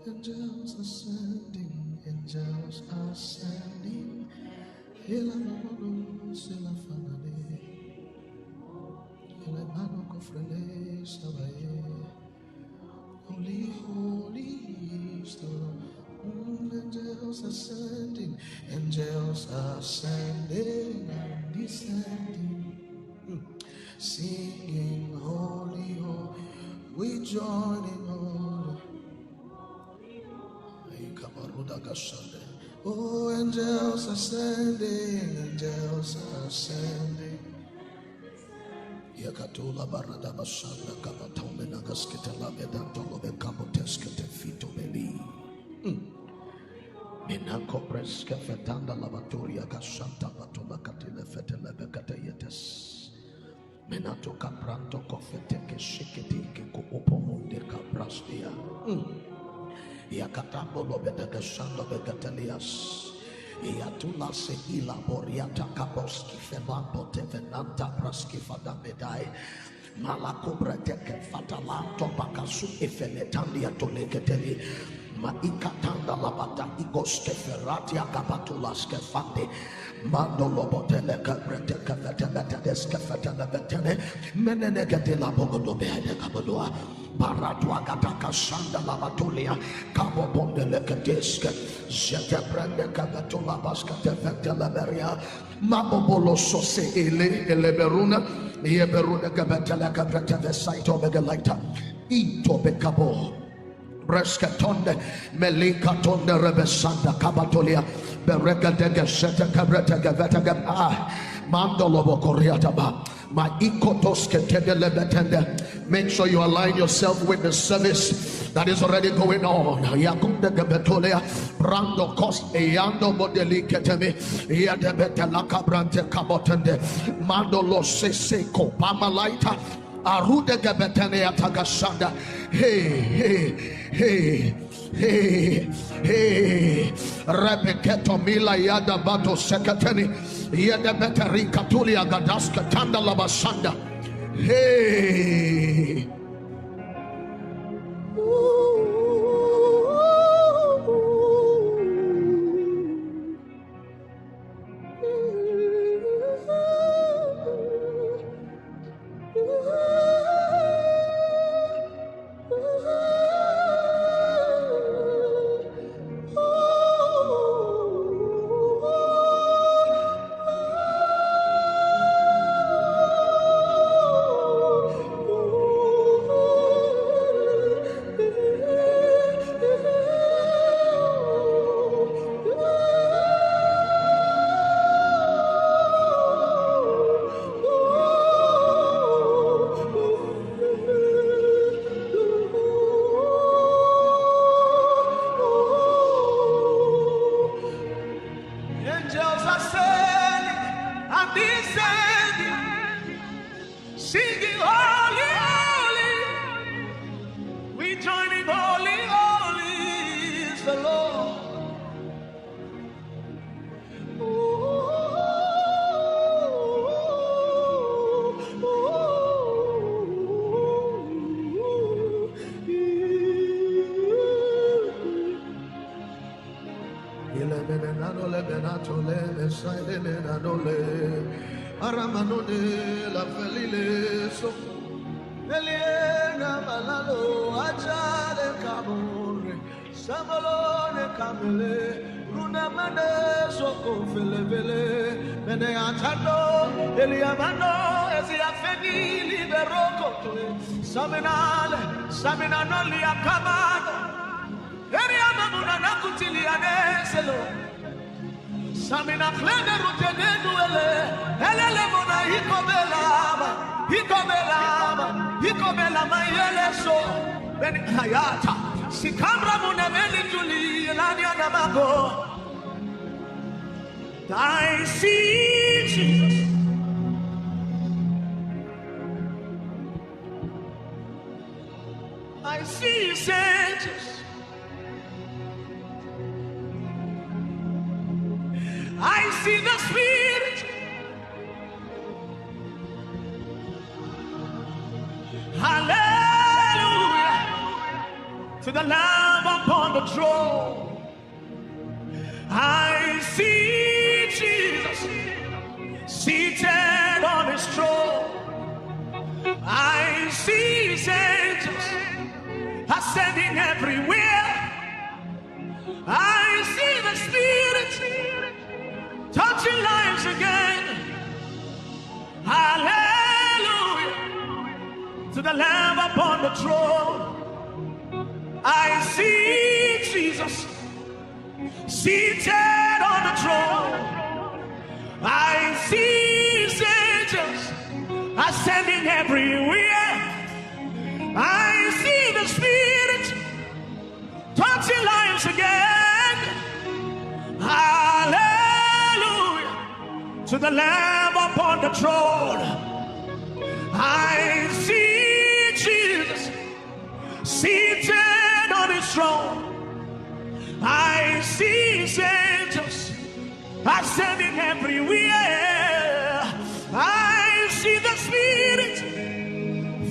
Angels ascending, angels ascending. Holy, holy is the Lord. Angels ascending, angels ascending and descending, singing holy, holy. We join in holy. Oh, angels ascending, angels ascending. Yakatula barada basanda kabatome nagaskita labedanto lobe kaboteskete fito beli. Minako preske fetanda lavatoria kasanta batola katile fetele bekatayetes. Menato kapranto kofete ke shiketi ke kuopomonde kaprastia. Yakatambo lobeda kasanda bekatelias. Yatula se ila boriata kaboski felampo tevenanta praski fadamedai. Malakobra teke fatalanto bakasu efeletandia toleketeli. Maikatanda labata igoske feratia kapatulas kefande. Mando lobotele kabrete kafetele deske fetele betele. Menenegete la bogodo behede kabadua. Baratwa kataka shanda labatulia. Kabo bondele kedeske. Jete prende kabatola baska tefetele beria. Mabobolo sose ele beruna. Yeberuna kabetele kabrete vesaito begelaita. Into bekabo. Breskatonde melikatonde rebesanda kabatolia bereka dege sete kabreta gaveta gab mandolo bokoriata ba ma ikotoske tedele betende. Make sure you align yourself with the service that is already going on. Yakunde gabetolia brando kos eyando modeli keteme yade betela kabrante kabotende mandolo sese ko pamalaita arude gabetene atagashanda. Hey, Rebeketo mila yada bato sekateni yada beteri katulia gadaska tanda labasanda. Hey. La felile so Eliena malalo achale kamore samolone kamele runa mane soko felevele mene atando eliamano esi afeni liberoko saminano liakamano eliamano nakutiliane selo samina klende rutegeduele elele mona hikobelama yeleso ben hayata sikambra mona meli tuli lani anamago. I see Jesus. I see his angels. I see the Spirit. Hallelujah. to the Lamb upon the throne. I see Jesus seated on his throne. I see his angels ascending everywhere. I see the Spirit touching lives again. Hallelujah to the Lamb upon the throne. I see Jesus seated on the throne. I see his angels ascending everywhere. I see the Spirit touching lives again. Hallelujah to the Lamb upon the throne. I see Jesus seated on his throne. I see his angels ascending everywhere. I see the Spirit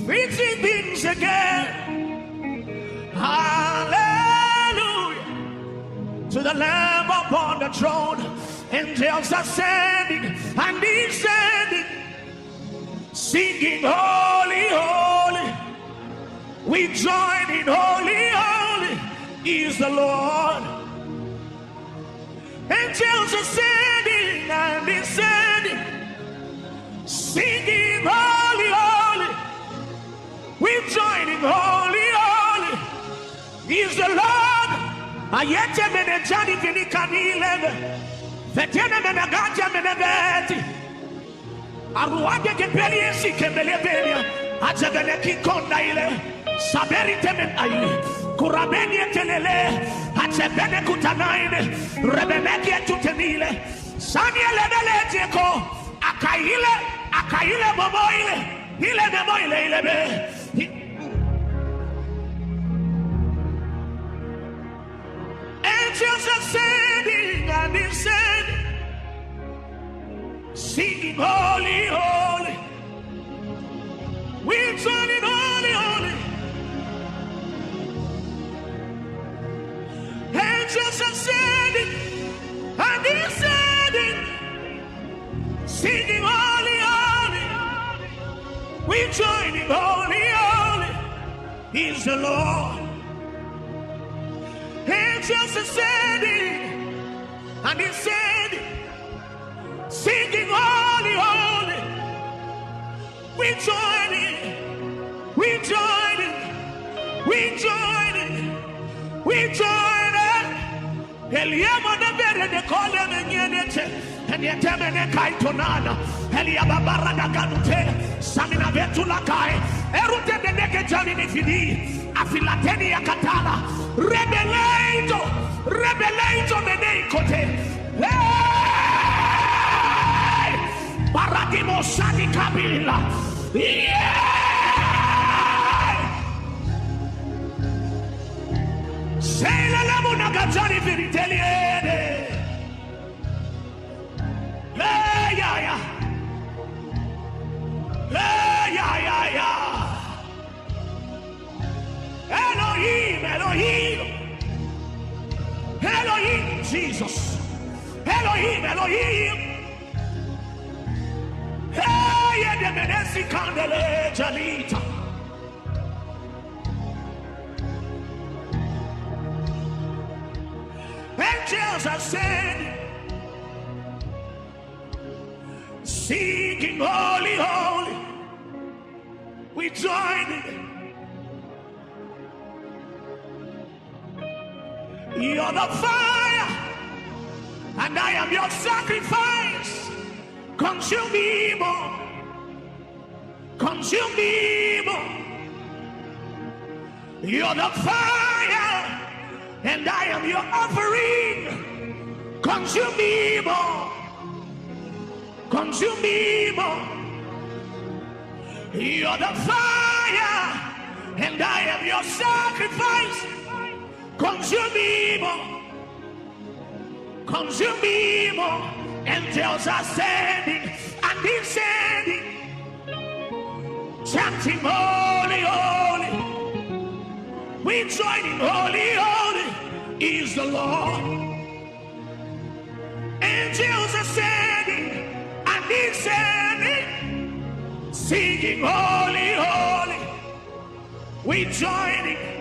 fixing things again. Hallelujah to the Lamb upon the throne. Angels ascending and descending, singing holy, holy. We join in holy, holy is the Lord. Angels ascending and descending, singing holy, holy. We join in holy, holy is the Lord. Ayete menejani vinikanile, vetene menagaja menebeti. Aruade kepelie si kembelebelia, ajabene kikonda ile, saberi temen aile. Kurabeni etelele, achebene kutanaine, rebeleki etutenile, saniele delejeko, akaile momoile, ile memoile ilebe. Angels ascending and descending, singing holy, holy. We're singing holy, holy. Angels ascending and descending, singing holy, holy. We join in holy, holy. He's the Lord. Angels ascending and descending, singing holy, holy. We join in, we join in, we join in, we join in. Eliamo de bere de kole menyenete, and yetemene kaitonana, Eliababara da ganute, Samina Betula Kai, Erute de Negejani Nifidi, Afilateni Akatala, Rebeleito Meneikote, Baradimo Sani Kabila, Say la lamuna gajani viriteliere. Yeah. Elohim, Jesus. Elohim. Hey, the menesi candele jalita. Angels are singing, singing holy, holy. We join in. You're the fire, and I am your sacrifice. Consume me more. Consume me more. You're the fire, and I am your offering. Consume me more. Consume me more. You're the fire, and I am your sacrifice. Consume me more. Consume me more. Angels are ascending and descending, chanting holy, holy. We join in holy, holy is the Lord. Angels are singing and descending, singing holy, holy. We join in.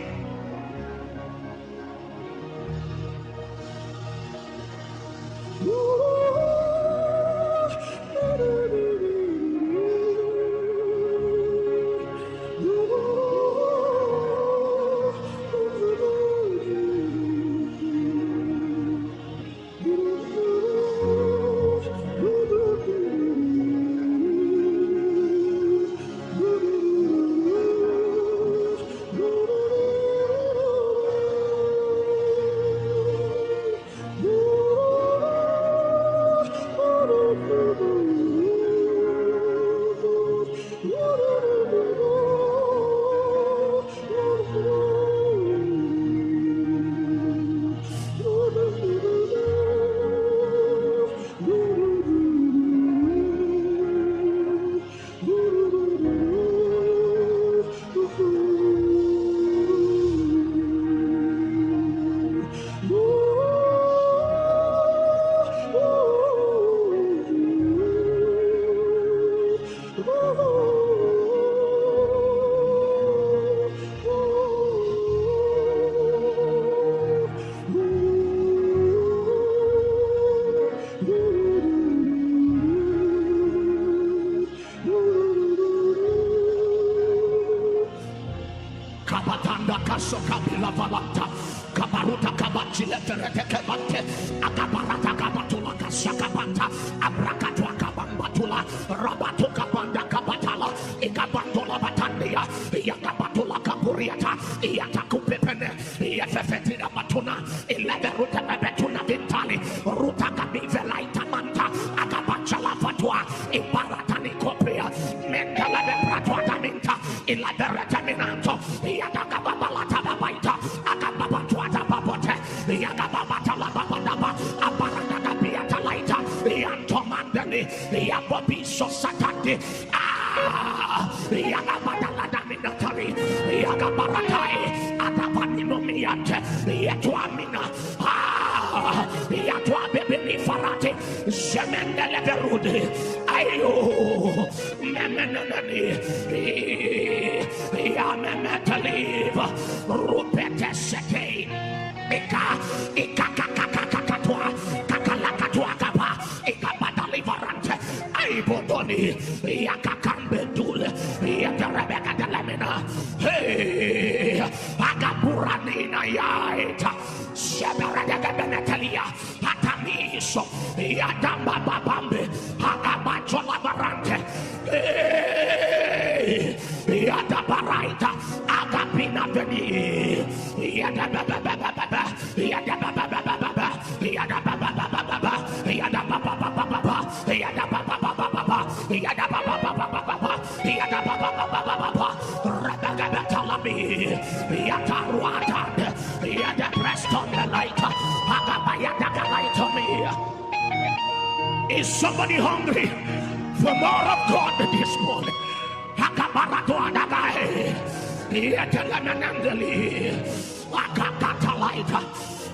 Is somebody hungry for more of God this morning?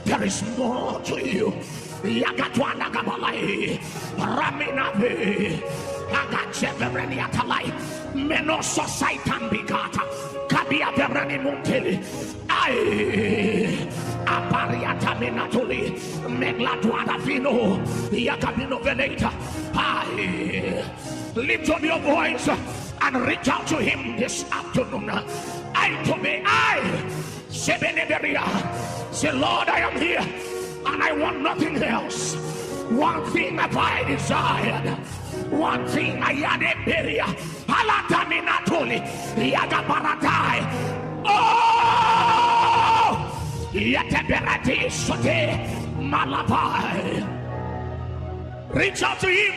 There is more to you. Menoso Satan Bigata Kabia Verani Monteli Apariata Minatuli Megladuada Vino Yakabino Veneta. Lift up your voice and reach out to him this afternoon. Say, Lord, I am here and I want nothing else. One thing have I desired. One thing I had a barrier. Halataminatuli Yagabaradai. Oh, Yataberati Sote Malapai. Reach out to him.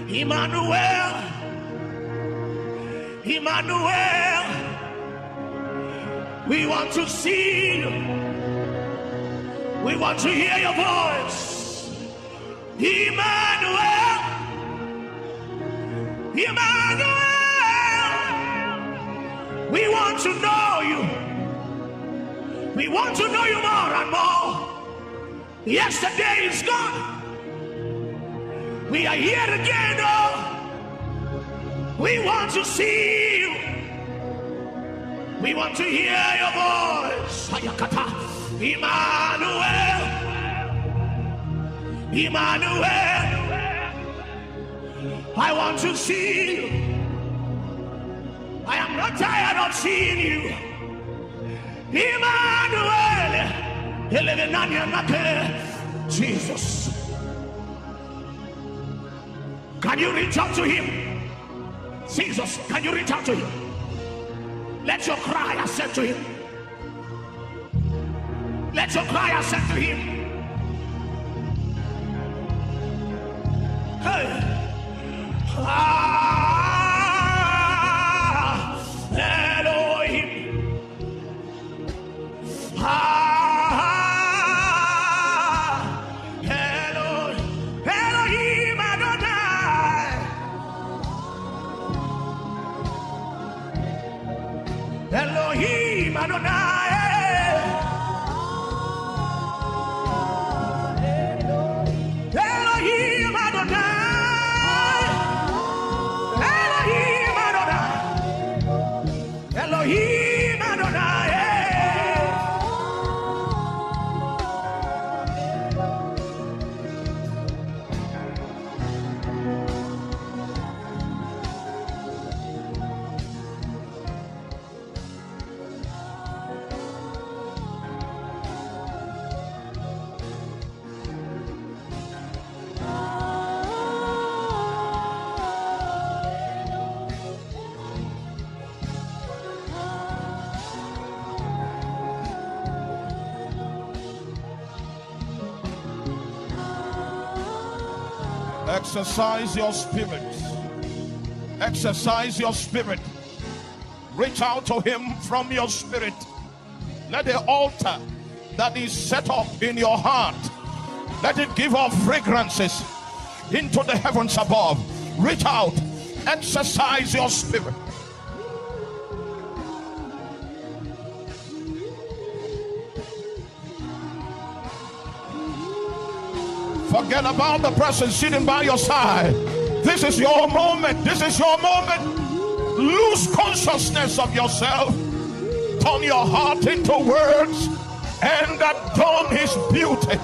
Emmanuel, Emmanuel, we want to see you. We want to hear your voice. Emmanuel, Emmanuel, we want to know you. We want to know you more and more. Yesterday is gone. We are here again, oh. We want to see you. We want to hear your voice. Emmanuel, Emmanuel, I want to see you. I am not tired of seeing you. Emmanuel, Jesus. Can you reach out to him? Jesus, can you reach out to him? Let your cry ascend to him. Let your cry ascend to him. Hey. Elohim. Elohim Adonai. Elohim Adonai. Elohim Adonai. Elohim Adonai. Elohim Adonai. Exercise your spirit. Exercise your spirit. Reach out to him from your spirit. Let the altar that is set up in your heart, let it give off fragrances into the heavens above. Reach out. Exercise your spirit. Forget about the person sitting by your side. This is your moment. This is your moment. Lose consciousness of yourself. Turn your heart into words and adorn his beauty.